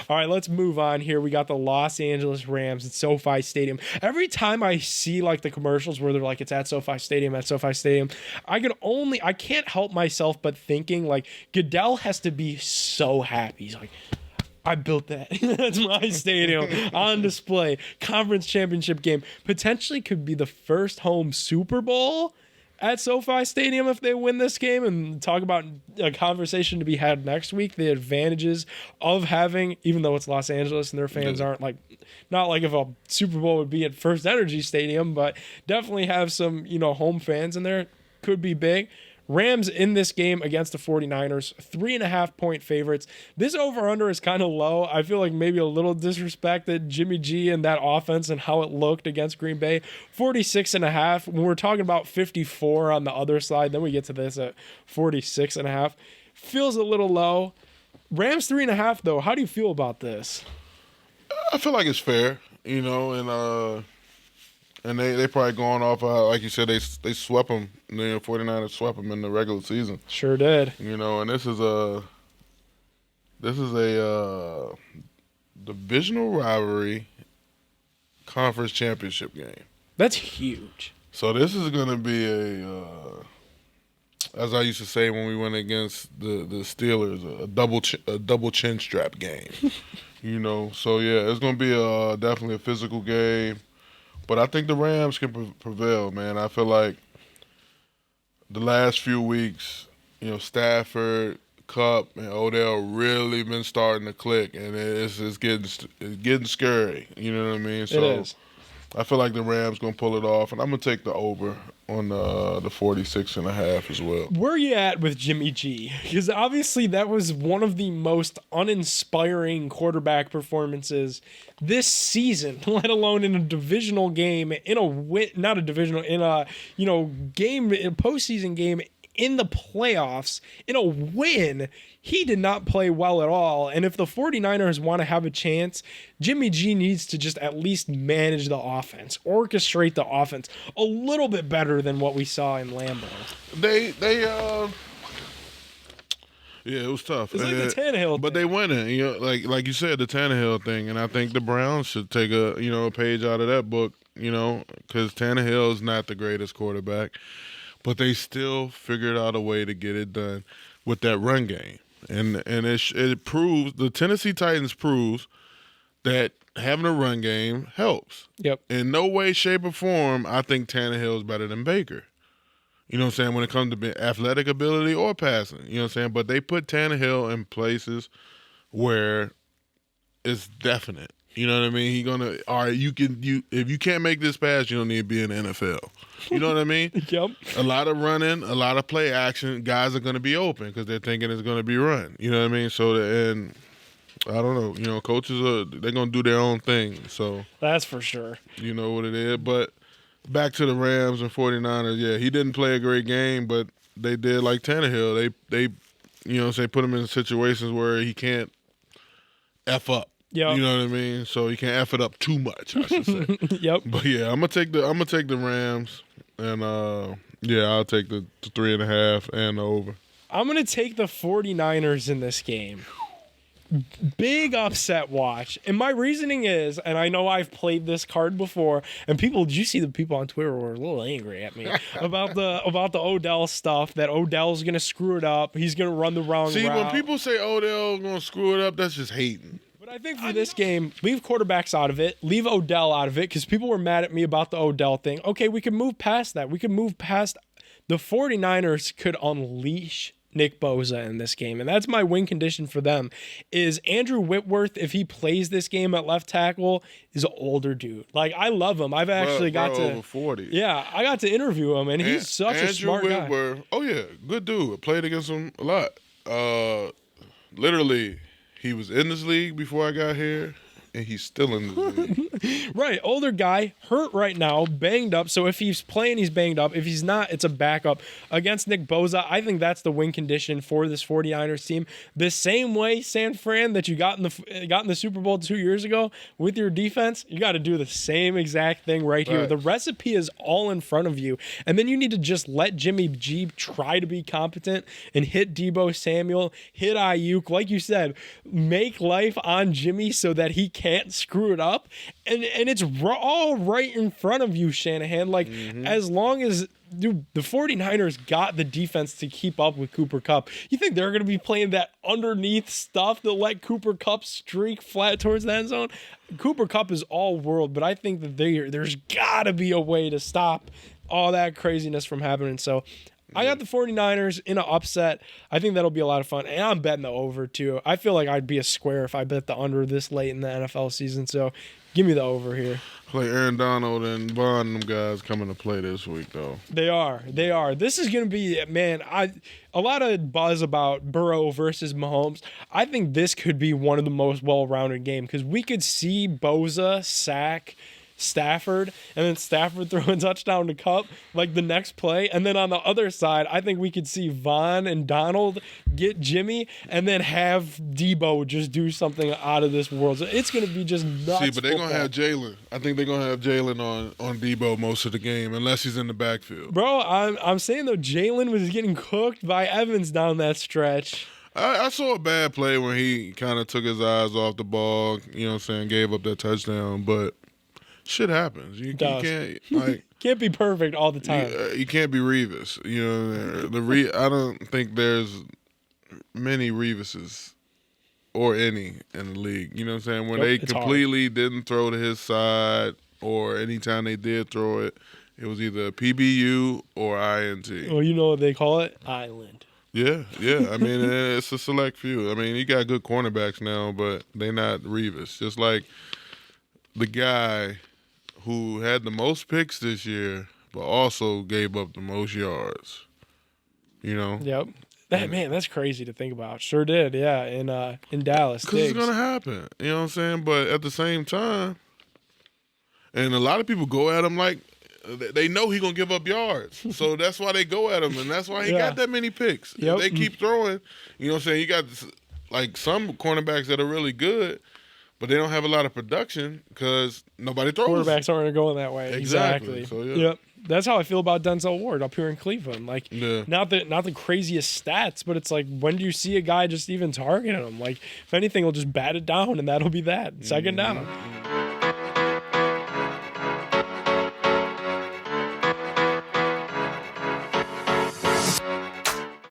All right, let's move on here. We got the Los Angeles Rams at SoFi Stadium. Every time I see like the commercials where they're like, it's at SoFi Stadium, I can't help myself but thinking like Goodell has to be so happy. He's like, I built that. That's my stadium on display. Conference championship game. Potentially could be the first home Super Bowl at SoFi Stadium if they win this game, and talk about a conversation to be had next week. The advantages of having, even though it's Los Angeles and their fans aren't like, not like if a Super Bowl would be at First Energy Stadium, but definitely have some, home fans in there. Could be big. Rams in this game against the 49ers, 3.5-point favorites. This over-under is kind of low. I feel like maybe a little disrespected Jimmy G and that offense and how it looked against Green Bay. 46.5. When we're talking about 54 on the other side, then we get to this at 46.5. Feels a little low. Rams 3.5 though. How do you feel about this? I feel like it's fair, and they probably going off, like you said, they swept them. The 49ers swept them in the regular season. Sure did. And this is a divisional rivalry conference championship game. That's huge. So this is going to be as I used to say when we went against the Steelers, a double chin strap game. So yeah, it's going to be definitely a physical game. But I think the Rams can prevail, man. I feel like the last few weeks, Stafford, Kupp, and Odell really been starting to click, and it's getting scary. You know what I mean? So it is. I feel like the Rams going to pull it off, and I'm going to take the over on the 46.5 as well. Where are you at with Jimmy G? Because obviously that was one of the most uninspiring quarterback performances this season, let alone in a divisional game, in a postseason game in the playoffs, in a win. He did not play well at all. And if the 49ers want to have a chance, Jimmy G needs to just at least manage the offense, orchestrate the offense a little bit better than what we saw in Lambeau. Yeah, it was tough. It's like the Tannehill but thing. they win it. Like you said, the Tannehill thing. And I think the Browns should take a page out of that book, because Tannehill is not the greatest quarterback. But they still figured out a way to get it done with that run game. And it proves, the Tennessee Titans proves that having a run game helps. Yep. In no way, shape, or form, I think Tannehill is better than Baker. You know what I'm saying? When it comes to athletic ability or passing. You know what I'm saying? But they put Tannehill in places where it's definite. You know what I mean? If you can't make this pass, you don't need to be in the NFL. You know what I mean? Yep. A lot of running, a lot of play action. Guys are going to be open because they're thinking it's going to be run. You know what I mean? So, and I don't know. Coaches they're going to do their own thing. So that's for sure. You know what it is. But back to the Rams and 49ers. Yeah, he didn't play a great game, but they did like Tannehill. They put him in situations where he can't F up. Yep. You know what I mean? So he can't F it up too much, I should say. Yep. But yeah, I'm gonna take the Rams, and I'll take the 3.5 and the over. I'm gonna take the 49ers in this game. Big upset watch. And my reasoning is, and I know I've played this card before, and did you see the people on Twitter were a little angry at me about the Odell stuff, that Odell's gonna screw it up, he's gonna run the wrong route. When people say Odell's gonna screw it up, that's just hating. But I think for this game, leave quarterbacks out of it. Leave Odell out of it, because people were mad at me about the Odell thing. Okay, we can move past that. We can move past the 49ers could unleash Nick Bosa in this game. And that's my win condition for them, is Andrew Whitworth, if he plays this game at left tackle, is an older dude. Like, I love him. I've actually got to over 40. Yeah, I got to interview him, and he's such a smart guy. Andrew Whitworth, oh yeah, good dude. I played against him a lot. Literally, he was in this league before I got here, and he's still in this league. Right, older guy, hurt right now, banged up. So if he's playing, he's banged up. If he's not, it's a backup. Against Nick Bosa, I think that's the win condition for this 49ers team. The same way, San Fran, that you got in the Super Bowl 2 years ago with your defense, you got to do the same exact thing right here. Right. The recipe is all in front of you. And then you need to just let Jimmy G try to be competent and hit Deebo Samuel, hit Ayuk. Like you said, make life on Jimmy so that he can't screw it up. And it's all right in front of you, Shanahan. Like, as long as, dude, the 49ers got the defense to keep up with Cooper Kupp. You think they're going to be playing that underneath stuff that let Cooper Kupp streak flat towards the end zone? Cooper Kupp is all world, but I think that there's got to be a way to stop all that craziness from happening. So I got the 49ers in an upset. I think that'll be a lot of fun. And I'm betting the over, too. I feel like I'd be a square if I bet the under this late in the NFL season. So give me the over here. Play Aaron Donald and Bond, them guys coming to play this week, though. They are. This is going to be, man, a lot of buzz about Burrow versus Mahomes. I think this could be one of the most well-rounded games because we could see Bosa sack Stafford, and then Stafford throw a touchdown to Kupp like the next play. And then on the other side, I think we could see Vaughn and Donald get Jimmy and then have Deebo just do something out of this world. So it's going to be just nuts. See, but they're going to have Jalen. I think they're going to have Jalen on Deebo most of the game unless he's in the backfield. Bro, I'm saying, though, Jalen was getting cooked by Evans down that stretch. I saw a bad play when he kind of took his eyes off the ball, you know what I'm saying, gave up that touchdown, but shit happens. You Can't be perfect all the time. You can't be Revis. You know, I don't think there's many Revises or any in the league. You know what I'm saying? When they completely didn't throw to his side, or anytime they did throw it, it was either PBU or INT. Well, you know what they call it? Island. Yeah. I mean, it's a select few. I mean, you got good cornerbacks now, but they're not Revis. Just like the guy who had the most picks this year, but also gave up the most yards. You know? Yep. That's crazy to think about. Sure did, yeah, in Dallas. Because it's going to happen. You know what I'm saying? But at the same time, and a lot of people go at him like they know he's going to give up yards. So that's why they go at him, and that's why he got that many picks. Yep. They keep throwing. You know what I'm saying? You got like some cornerbacks that are really good, but they don't have a lot of production because nobody throws. Quarterbacks aren't going that way. Exactly. So, yeah. Yep. That's how I feel about Denzel Ward up here in Cleveland. Like, not the craziest stats, but it's like, when do you see a guy just even targeting him? Like, if anything, he'll just bat it down, and that'll be that. Second down.